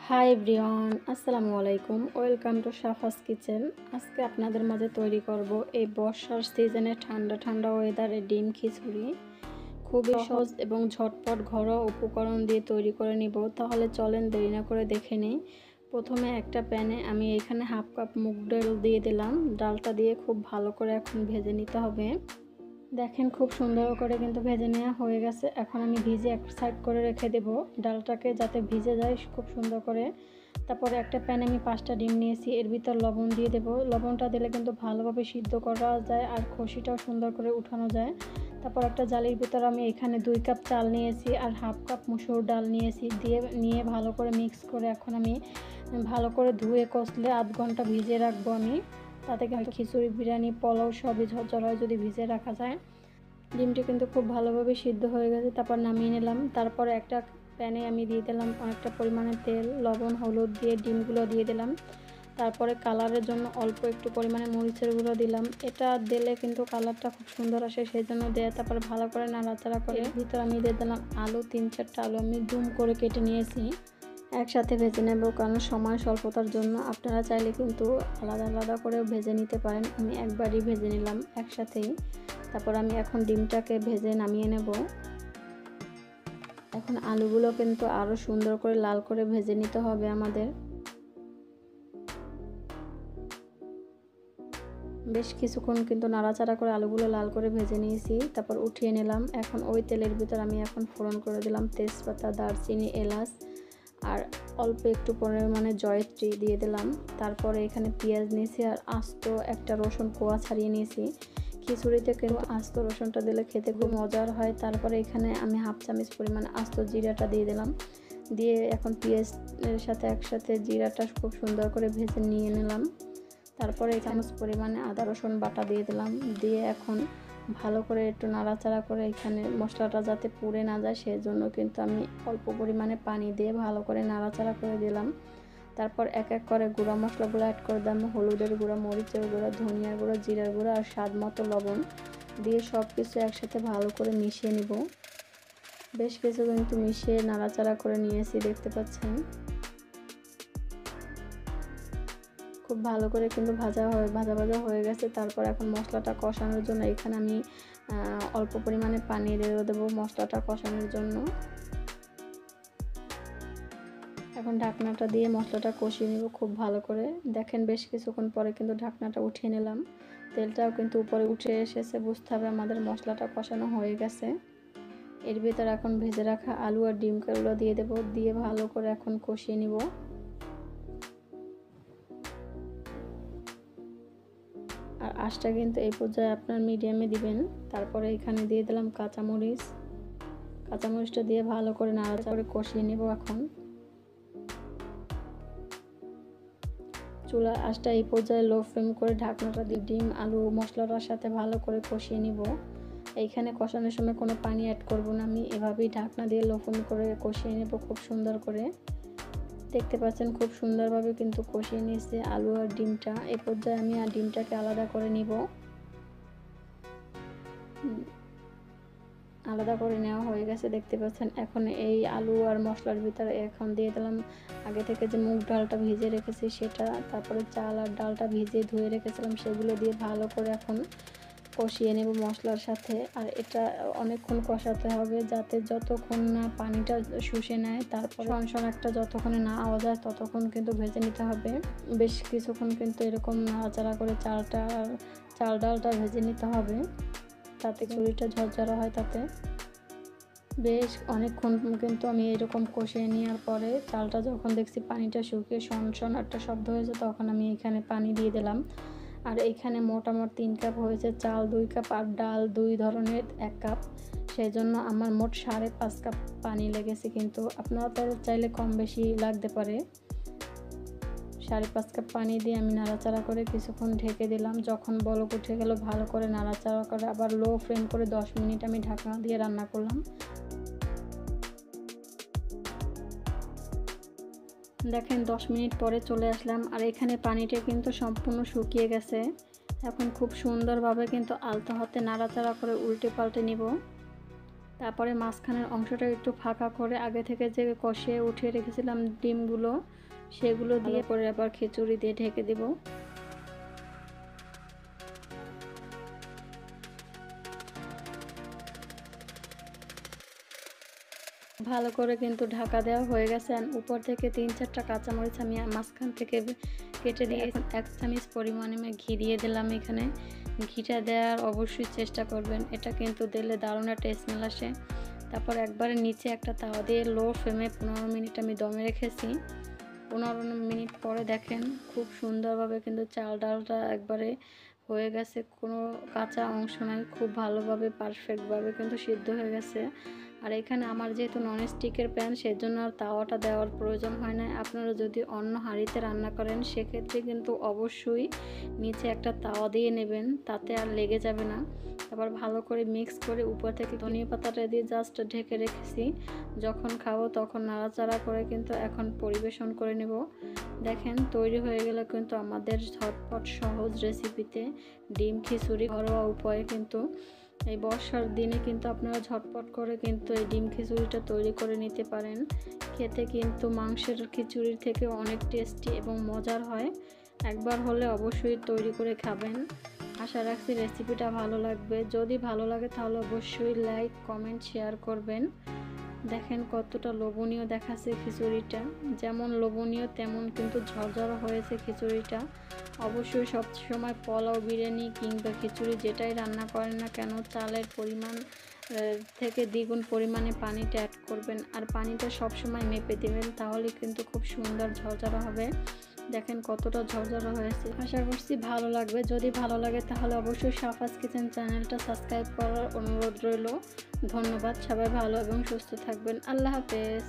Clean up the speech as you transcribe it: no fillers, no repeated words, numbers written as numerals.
Hi everyone, আসসালামু আলাইকুম। Welcome to Safa's kitchen. আজকে আপনাদের মাঝে তৈরি করব এই বর্ষার সিজনে ঠান্ডা ঠান্ডা ওয়েদারে ডিম খিচুড়ি। খুবই সহজ এবং ঝটপট ঘরোয়া উপকরণ দিয়ে তৈরি করে নিব। তাহলে চলেন দেরি না করে দেখে নিই। প্রথমে একটা প্যানে আমি এখানে হাফ কাপ মুগ ডাল দিয়ে দিলাম। ডালটা দিয়ে খুব ভালো করে এখন ভেজে নিতে হবে। দেখেন খুব সুন্দর করে কিন্তু ভেজে নেওয়া হয়ে গেছে। এখন আমি ভিজে এক সাইড করে রেখে দেব ডালটাকে, যাতে ভিজে যায় খুব সুন্দর করে। তারপরে একটা প্যানে আমি 5টা ডিম নিয়েছি, এর ভিতর লবণ দিয়ে দেব। লবণটা দিলে কিন্তু ভালোভাবে সিদ্ধ করা যায় আর খসিটাও সুন্দর করে উঠানো যায়। তারপর একটা জালির ভিতর আমি এখানে 2 কাপ চাল নিয়েছি আর হাফ কাপ মসুর ডাল নিয়েছি, নিয়ে ভালো করে মিক্স করে এখন আমি ভালো করে ধুয়ে কষলে আধ ঘন্টা ভিজিয়ে রাখবো আমি। তাতে কিন্তু খিচুড়ি, বিরিয়ানি, পোলাও সবই ঝরঝর হয় যদি ভিজিয়ে রাখা যায়। ডিমটি কিন্তু খুব ভালোভাবে সিদ্ধ হয়ে গেছে। তারপর নামিয়ে নিলাম। তারপরে একটা প্যানে আমি দিয়ে দিলাম অনেকটা পরিমাণে তেল, লবণ, হলুদ দিয়ে ডিমগুলো দিয়ে দিলাম। তারপরে কালারের জন্য অল্প একটু পরিমাণে মরিচের গুঁড়ো দিলাম। এটা দিলে কিন্তু কালারটা খুব সুন্দর আসে, সেই জন্য দেয়া। তারপর ভালো করে নাড়াচাড়া করে ভিতর আমি দিয়ে দিলাম আলু, 3-4টা আলু আমি ডুম করে কেটে নিয়েছি। একসাথে ভেজে নেব, কারণ সময় স্বল্পতার জন্য। আপনারা চাইলে কিন্তু আলাদা আলাদা করেও ভেজে নিতে পারেন। আমি একবারই ভেজে নিলাম একসাথেই। তারপর আমি এখন ডিমটাকে ভেজে নামিয়ে নেব। এখন আলুগুলো কিন্তু আরও সুন্দর করে লাল করে ভেজে নিতে হবে আমাদের। বেশ কিছুক্ষণ কিন্তু নাড়াচাড়া করে আলুগুলো লাল করে ভেজে নিয়েছি। তারপর উঠিয়ে নিলাম। এখন ওই তেলের ভিতর আমি এখন ফোড়ন করে দিলাম তেজপাতা, দারচিনি, এলাচ আর অল্প একটু পরিমাণে জয়ত্রী দিয়ে দিলাম। তারপরে এখানে পেঁয়াজ নিয়েছি আর আস্ত একটা রসুন কোয়া ছাড়িয়ে নিয়েছি। খিচুড়িতে কিন্তু আস্ত রসুনটা দিলে খেতে খুব মজার হয়। তারপরে এখানে আমি হাফ চামচ পরিমাণ আস্ত জিরাটা দিয়ে দিলাম। দিয়ে এখন পেঁয়াজের সাথে একসাথে জিরাটা খুব সুন্দর করে ভেজে নিয়ে নিলাম। তারপরে চামচ পরিমাণে আদা রসুন বাটা দিয়ে দিলাম। দিয়ে এখন ভালো করে একটু নাড়াচাড়া করে এখানে মশলাটা যাতে পুড়ে না যায় সেজন্য কিন্তু আমি অল্প পরিমাণে পানি দিয়ে ভালো করে নাড়াচাড়া করে দিলাম। তারপর এক এক করে গুঁড়া মশলাগুলো অ্যাড করে দিলাম। হলুদের গুঁড়া, মরিচের গুঁড়া, ধনিয়ার গুঁড়া, জিরার গুঁড়া আর স্বাদ মতো লবণ দিয়ে সব কিছু একসাথে ভালো করে মিশিয়ে নিব। বেশ কিছু কিন্তু মিশিয়ে নাড়াচাড়া করে নিয়েছি, দেখতে পাচ্ছেন। খুব ভালো করে কিন্তু ভাজা হয়ে গেছে। তারপর এখন মশলাটা কষানোর জন্য এখানে আমি অল্প পরিমাণে পানি দিয়ে দেবো মশলাটা কষানোর জন্য। এখন ঢাকনাটা দিয়ে মশলাটা কষিয়ে নেব খুব ভালো করে। দেখেন বেশ কিছুক্ষণ পরে কিন্তু ঢাকনাটা উঠিয়ে নিলাম। তেলটাও কিন্তু উপরে উঠে এসেছে, বুঝতে হবে আমাদের মশলাটা কষানো হয়ে গেছে। এর ভিতর এখন ভেজে রাখা আলু আর ডিমগুলো দিয়ে দেব। দিয়ে ভালো করে এখন কষিয়ে নিব। আর আঁচটা কিন্তু এই পর্যায়ে আপনার মিডিয়ামে দিবেন। তারপরে এখানে দিয়ে দিলাম কাঁচামরিচটা দিয়ে ভালো করে নাড়াচাড়া করে কষিয়ে নেব। এখন চুলার আঁচটা এই পর্যায়ে লো ফ্লেম করে ঢাকনাটা দিয়ে ডিম, আলু, মশলাটার সাথে ভালো করে কষিয়ে নিব। এইখানে কষানোর সময় কোনো পানি অ্যাড করব না, আমি এভাবেই ঢাকনা দিয়ে লো ফ্লেম করে কষিয়ে নেব খুব সুন্দর করে। দেখতে পাচ্ছেন খুব সুন্দরভাবে কিন্তু কষিয়ে নিয়েছে আলু আর ডিমটা। এই পর্যায়ে আমি আর ডিমটাকে আলাদা করে নিব। আলাদা করে নেওয়া হয়ে গেছে, দেখতে পাচ্ছেন। এখন এই আলু আর মশলার ভিতরে এখন দিয়ে দিলাম আগে থেকে যে মুগ ডালটা ভিজিয়ে রেখেছি সেটা, তারপরে চাল আর ডালটা ভিজিয়ে ধুয়ে রেখেছিলাম সেগুলো দিয়ে ভালো করে এখন কষিয়ে নেব মশলার সাথে। আর এটা অনেকক্ষণ কষাতে হবে, যাতে যতক্ষণ না পানিটা শুষে নেয়, তারপর সনসন একটা যতক্ষণে না আওয়াজ হয় ততক্ষণ কিন্তু ভেজে নিতে হবে। বেশ কিছুক্ষণ কিন্তু এরকম নাড়াচাড়া করে চাল ডালটা ভেজে নিতে হবে, তাতে খিচুড়িটা ঝরঝরা হয়। তাতে বেশ অনেকক্ষণ কিন্তু আমি এরকম কষিয়ে নেওয়ার পরে চালটা যখন দেখছি পানিটা শুকিয়ে সনসন একটা শব্দ হয়েছে, তখন আমি এখানে পানি দিয়ে দিলাম। আর এখানে মোটামুটি 3 কাপ হয়েছে চাল, 2 কাপ আর ডাল 2 ধরনের 1 কাপ, সেই জন্য আমার মোট 5.5 কাপ পানি লেগেছে। কিন্তু আপনারা চাইলে কম বেশি লাগতে পারে। 5.5 কাপ পানি দিয়ে আমি নাড়াচাড়া করে কিছুক্ষণ ঢেকে দিলাম। যখন বলক উঠে গেল ভালো করে নাড়াচাড়া করে আবার লো ফ্লেম করে 10 মিনিট আমি ঢাকনা দিয়ে রান্না করলাম। দেখেন 10 মিনিট পরে চলে আসলাম আর এখানে পানিটা কিন্তু সম্পূর্ণ শুকিয়ে গেছে। এখন খুব সুন্দরভাবে কিন্তু আলতো হাতে নাড়াচাড়া করে উল্টে পাল্টে নিব। তারপরে মাঝখানের অংশটা একটু ফাঁকা করে আগে থেকে যে কষিয়ে উঠিয়ে রেখেছিলাম ডিমগুলো সেগুলো দিয়ে পরে আবার খিচুড়ি দিয়ে ঢেকে দেব। ভালো করে কিন্তু ঢাকা দেওয়া হয়ে গেছে। আর উপর থেকে 3-4টা কাঁচামরিচ আমি মাঝখান থেকে কেটে দিয়ে 1 চামচ পরিমাণে আমি ঘি দিয়ে দিলাম। এখানে ঘিটা দেওয়ার অবশ্যই চেষ্টা করবেন, এটা কিন্তু দিলে দারুণ একটা স্মেল আসে। তারপর একবারে নিচে একটা তাওয়া দিয়ে লো ফ্লেমে 15 মিনিট আমি দমে রেখেছি। 15 মিনিট পরে দেখেন খুব সুন্দরভাবে কিন্তু চাল ডালটা একবারে হয়ে গেছে, কোনো কাঁচা অংশ নাই, খুব ভালোভাবে পারফেক্টভাবে কিন্তু সিদ্ধ হয়ে গেছে। আর এখানে আমার যেহেতু ননস্টিকের প্যান সেজন্য আর তাওয়াটা দেওয়ার প্রয়োজন হয় না। আপনারা যদি অন্য হাঁড়িতে রান্না করেন সেক্ষেত্রে কিন্তু অবশ্যই নিচে একটা তাওয়া দিয়ে নেবেন, তাতে আর লেগে যাবে না। আবার ভালো করে মিক্স করে উপর থেকে ধনিয়া পাতাটা দিয়ে জাস্ট ঢেকে রেখেছি। যখন খাবো তখন নাড়াচাড়া করে কিন্তু এখন পরিবেশন করে নেব। দেখেন তৈরি হয়ে গেল কিন্তু আমাদের ঝটপট সহজ রেসিপিতে ডিম খিচুড়ি। ঘরোয়া উপায়ে কিন্তু এই বর্ষার দিনে কিন্তু আপনারা ঝটপট করে কিন্তু এই ডিম খিচুড়িটা তৈরি করে নিতে পারেন। খেতে কিন্তু মাংসের খিচুড়ির থেকে অনেক টেস্টি এবং মজার হয়। একবার হলে অবশ্যই তৈরি করে খাবেন। আশা রাখছি রেসিপিটা ভালো লাগবে। যদি ভালো লাগে তাহলে অবশ্যই লাইক, কমেন্ট, শেয়ার করবেন। দেখেন কতটা লোভনীয় দেখাচ্ছে খিচুড়িটা, যেমন লোভনীয় তেমন কিন্তু ঝরঝরা হয়েছে খিচুড়িটা। অবশ্যই সব সময় পোলাও, বিরিয়ানি কিংবা খিচুড়ি যেটাই রান্না করেন না কেন চালের পরিমাণ থেকে দ্বিগুণ পরিমাণে পানিটা অ্যাড করবেন, আর পানিটা সব সময় মেপে দেবেন, তাহলে কিন্তু খুব সুন্দর ঝরঝরা হবে। দেখেন কতটা ঝরঝরা হয়েছে। আশা করছি ভালো লাগবে। যদি ভালো লাগে তাহলে অবশ্যই সাফাস কিচেন চ্যানেলটা সাবস্ক্রাইব করার অনুরোধ রইল। ধন্যবাদ। সবাই ভালো এবং সুস্থ থাকবেন। আল্লাহ হাফেজ।